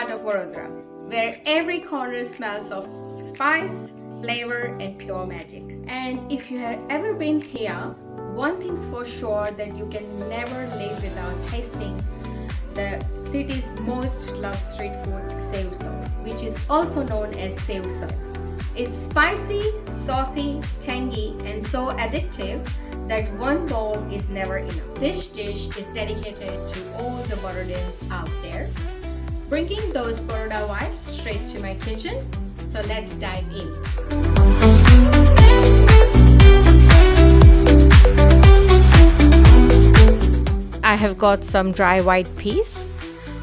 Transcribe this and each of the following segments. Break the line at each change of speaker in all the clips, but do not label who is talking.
heart of Vadodara, where every corner smells of spice, flavor, and pure magic. And if you have ever been here, one thing's for sure that you can never live without tasting the city's most loved street food, Sev Usal, which is also known as sevusal. It's spicy, saucy, tangy, and so addictive that one bowl is never enough. This dish is dedicated to all the Vadodarians out there, bringing those Vadodara vibes straight to my kitchen. So let's dive in. I have got some dry white peas.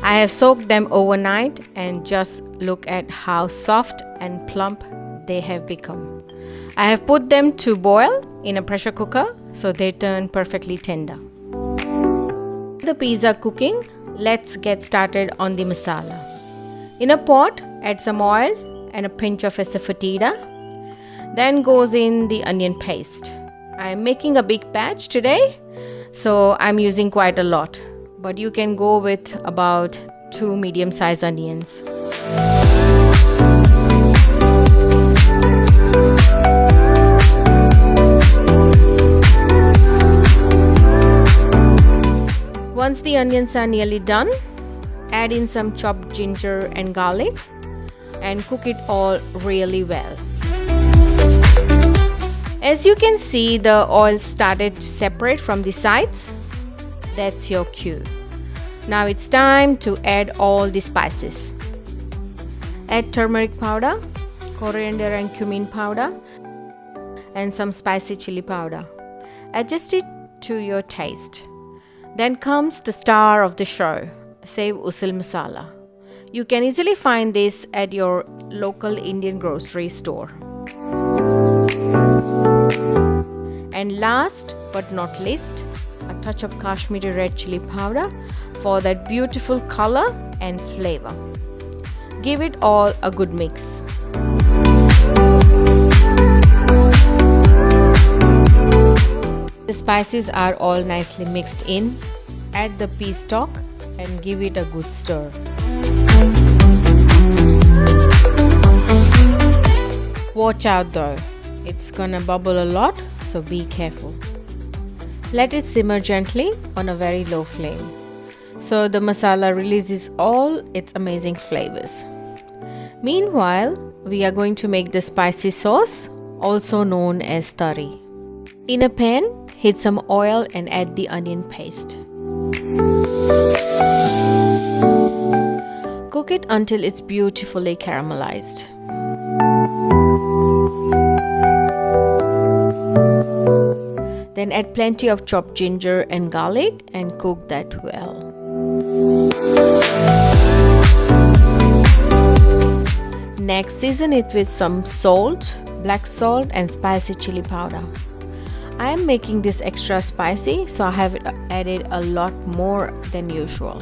I have soaked them overnight and just look at how soft and plump they have become. I have put them to boil in a pressure cooker so they turn perfectly tender. The peas are cooking. Let's get started on the masala. In a pot, add some oil and a pinch of asafoetida. Then goes in the onion paste. I am making a big batch today, so I'm using quite a lot, but you can go with about 2 medium-sized onions. Once the onions are nearly done, add in some chopped ginger and garlic and cook it all really well. As you can see, the oil started to separate from the sides. That's your cue. Now it's time to add all the spices. Add turmeric powder, coriander and cumin powder, and some spicy chilli powder. Adjust it to your taste. Then comes the star of the show, Sev Usal masala. You can easily find this at your local Indian grocery store. And last but not least, a touch of Kashmiri red chilli powder for that beautiful color and flavor. Give it all a good mix. The spices are all nicely mixed in. Add the pea stock and give it a good stir. Watch out though, it's gonna bubble a lot, so be careful. Let it simmer gently on a very low flame, so the masala releases all its amazing flavors. Meanwhile, we are going to make the spicy sauce, also known as tari. In a pan, heat some oil and add the onion paste. Cook it until it's beautifully caramelized. Then add plenty of chopped ginger and garlic and cook that well. Next, season it with some salt, black salt and spicy chili powder. I am making this extra spicy, so I have added a lot more than usual.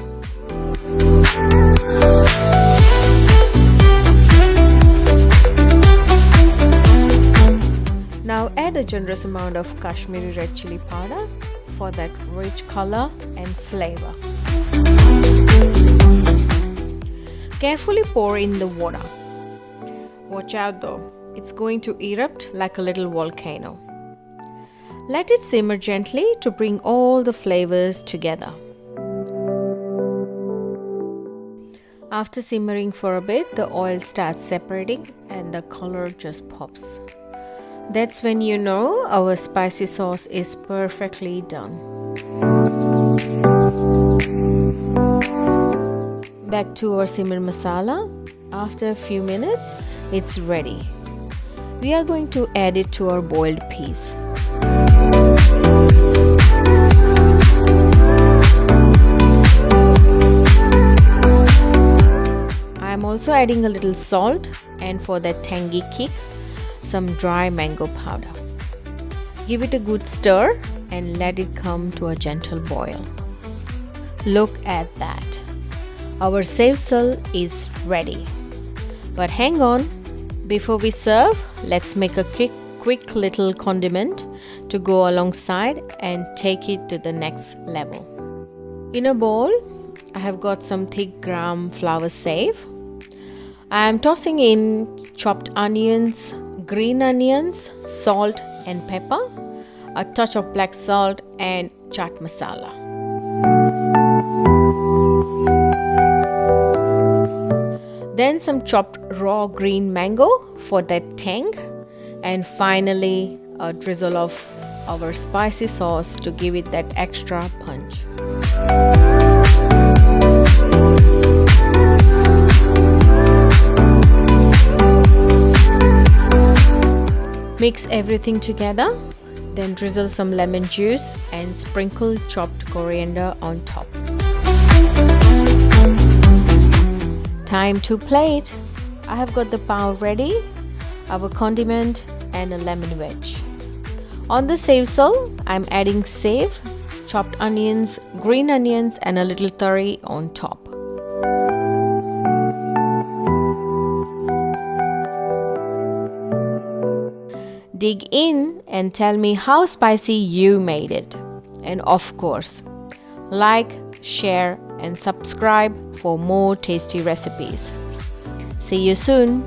Now add a generous amount of Kashmiri red chilli powder for that rich color and flavor. Carefully pour in the water. Watch out though, it's going to erupt like a little volcano. Let it simmer gently to bring all the flavors together. After simmering for a bit, the oil starts separating and the color just pops. That's when you know our spicy sauce is perfectly done. Back to our simmer masala. After a few minutes, it's ready. We are going to add it to our boiled peas. I'm also adding a little salt, and for that tangy kick, some dry mango powder. Give it a good stir and let it come to a gentle boil. Look at that. Our sevusal is ready. But hang on, before we serve, let's make a quick little condiment to go alongside and take it to the next level. In a bowl, I have got some thick gram flour save. I am tossing in chopped onions, green onions, salt and pepper, a touch of black salt and chaat masala. Then some chopped raw green mango for that tang, and finally a drizzle of our spicy sauce to give it that extra punch. Mix everything together, then drizzle some lemon juice and sprinkle chopped coriander on top. Time to plate. I have got the pav ready, our condiment and a lemon wedge. On the sevusal, I'm adding sev, chopped onions, green onions and a little tari on top. Dig in and tell me how spicy you made it. And of course, like, share and subscribe for more tasty recipes. See you soon.